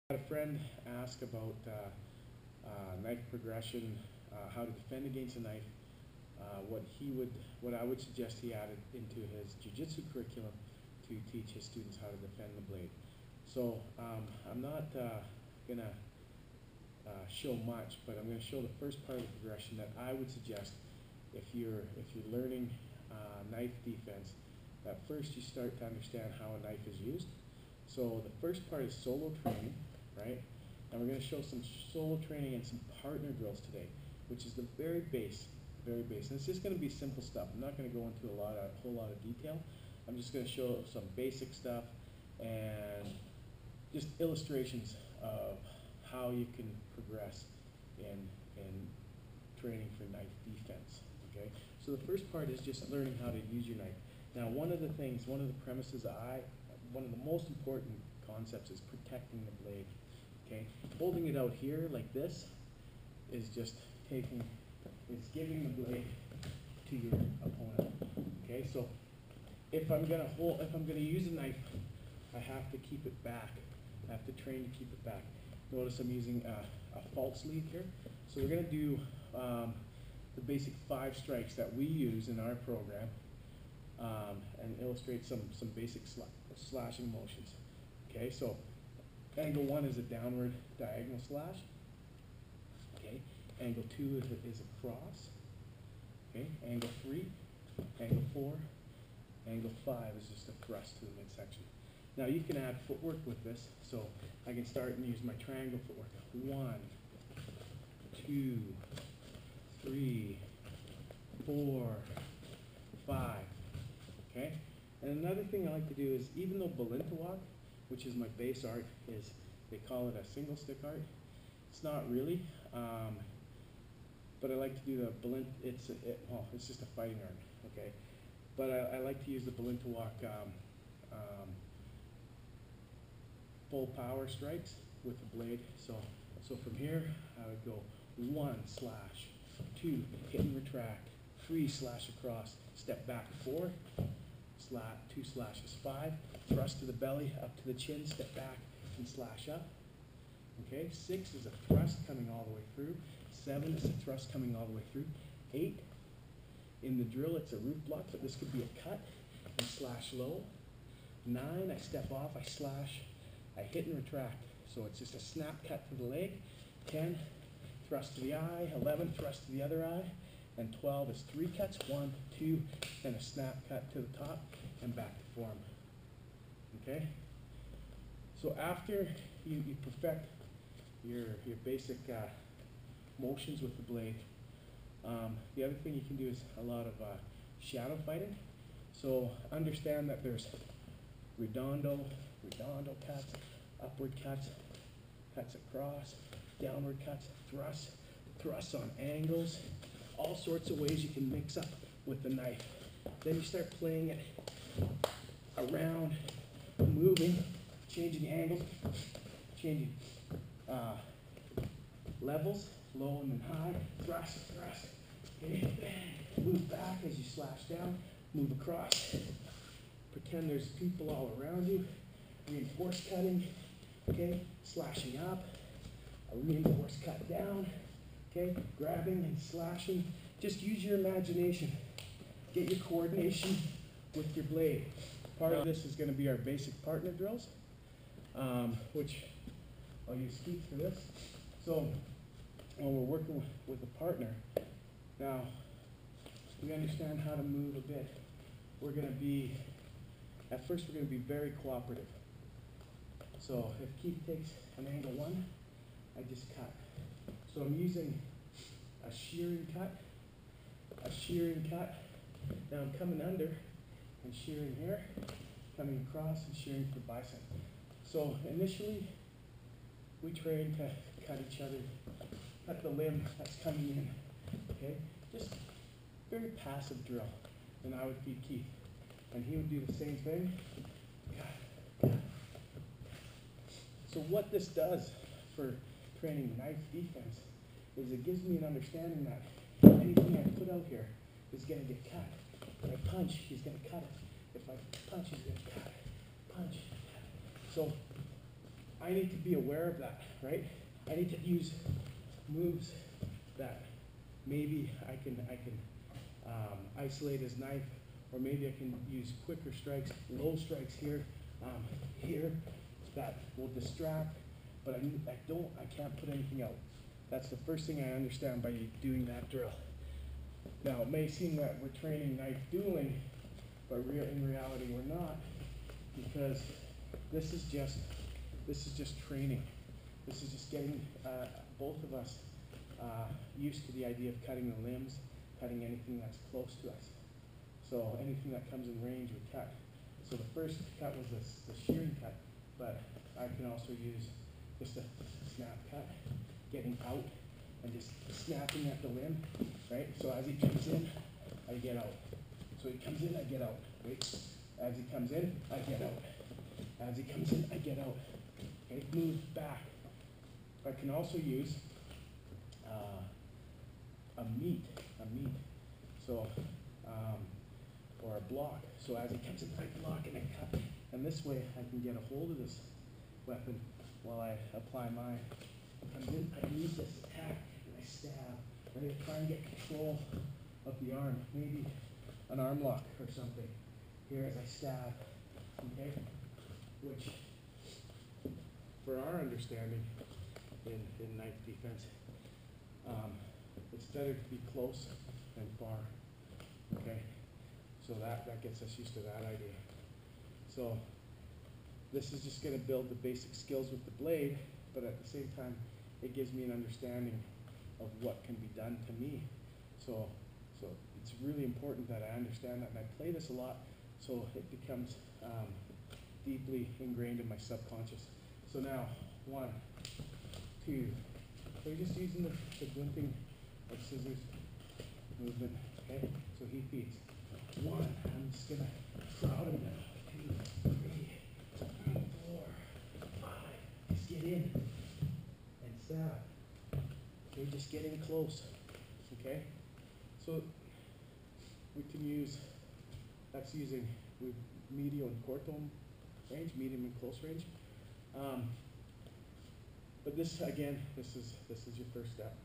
Had a friend ask about knife progression, how to defend against a knife, what I would suggest he added into his jiu-jitsu curriculum to teach his students how to defend the blade. So I'm not gonna show much, but I'm gonna show the first part of the progression that I would suggest if you're learning knife defense. That first you start to understand how a knife is used. So the first part is solo training, right? And we're going to show some solo training and some partner drills today, which is the very base, very base. And it's just going to be simple stuff. I'm not going to go into a whole lot of detail. I'm just going to show some basic stuff and just illustrations of how you can progress in training for knife defense. Okay. So the first part is just learning how to use your knife. Now, one of the premises one of the most important concepts is protecting the blade. Okay, holding it out here like this is just giving the blade to your opponent. Okay, so if I'm gonna use a knife, I have to keep it back. I have to train to keep it back. Notice I'm using a false lead here. So we're gonna do the basic 5 strikes that we use in our program. And illustrate some basic slashing motions. Okay, so angle 1 is a downward diagonal slash. Okay, angle 2 is a cross. Okay, angle 3, angle 4, angle 5 is just a thrust to the midsection. Now you can add footwork with this, so I can start and use my triangle footwork. 1, 2, 3, 4, 5. Okay? And another thing I like to do is, even though Balintawak, which is my base art, they call it a single stick art. It's not really, but I like to do the it's just a fighting art, okay? But I like to use the Balintawak full power strikes with the blade. So from here, I would go 1 slash, 2 hit and retract, 3 slash across, step back 4. 2 slashes, 5, thrust to the belly, up to the chin, step back and slash up. Okay, 6 is a thrust coming all the way through. 7 is a thrust coming all the way through. 8, in the drill it's a root block, but this could be a cut and slash low. 9, I step off, I slash, I hit and retract. So it's just a snap cut to the leg. 10, thrust to the eye. 11, thrust to the other eye. And 12 is 3 cuts, 1, 2, and a snap cut to the top and back to form. Okay? So after you perfect your basic motions with the blade, the other thing you can do is a lot of shadow fighting. So understand that there's redondo cuts, upward cuts, cuts across, downward cuts, thrusts on angles, all sorts of ways you can mix up with the knife. Then you start playing it around, moving, changing angles, changing levels, low and then high, thrust, okay, move back as you slash down, move across, pretend there's people all around you, reinforce cutting, okay, slashing up, a reinforced cut down, okay, grabbing and slashing. Just use your imagination. Get your coordination with your blade. Part of this is going to be our basic partner drills, which I'll use feet for this. So when we're working with a partner, now we understand how to move a bit. At first we're going to be very cooperative. So if Keith takes an angle 1, I just cut. So I'm using a shearing cut. Now I'm coming under and shearing here, coming across and shearing to the bicep. So initially, we train to cut each other, cut the limb that's coming in, okay? Just very passive drill. And I would feed Keith. And he would do the same thing. So what this does for training knife defense is it gives me an understanding that anything I put out here is going to get cut. If I punch, he's going to cut it. If I punch, he's going to cut it. Punch, cut it. So I need to be aware of that, right? I need to use moves that maybe I can isolate his knife, or maybe I can use quicker strikes, low strikes here, here, that will distract, but I can't put anything out. That's the first thing I understand by doing that drill. Now, it may seem that we're training knife dueling, but in reality we're not, because this is just training. This is just getting both of us used to the idea of cutting the limbs, cutting anything that's close to us. So anything that comes in range we cut. So the first cut was the shearing cut, but I can also use just a snap cut, getting out and just snapping at the limb, right? So as he comes in, I get out. So he comes in, I get out, right? As he comes in, I get out. As he comes in, I get out. Okay, move back. I can also use a meet. So, or a block. So as he comes in, I block and I cut. And this way I can get a hold of this weapon while I apply mine. Comes in, I use this attack and I stab. Right? I try and get control of the arm. Maybe an arm lock or something. Here as I stab. Okay? Which, for our understanding in knife defense, it's better to be close than far. Okay? So that gets us used to that idea. So this is just going to build the basic skills with the blade, but at the same time, it gives me an understanding of what can be done to me. So it's really important that I understand that, and I play this a lot, so it becomes deeply ingrained in my subconscious. So now, 1, 2, so you're just using the glinting of scissors movement, okay? So he feeds. 1, I'm just gonna crowd him now. 2, 3, 4, 5, just get in and stab. Okay, just get in close, okay? So we can use, that's using medium and corto range, medium and close range. But this, again, this is your first step.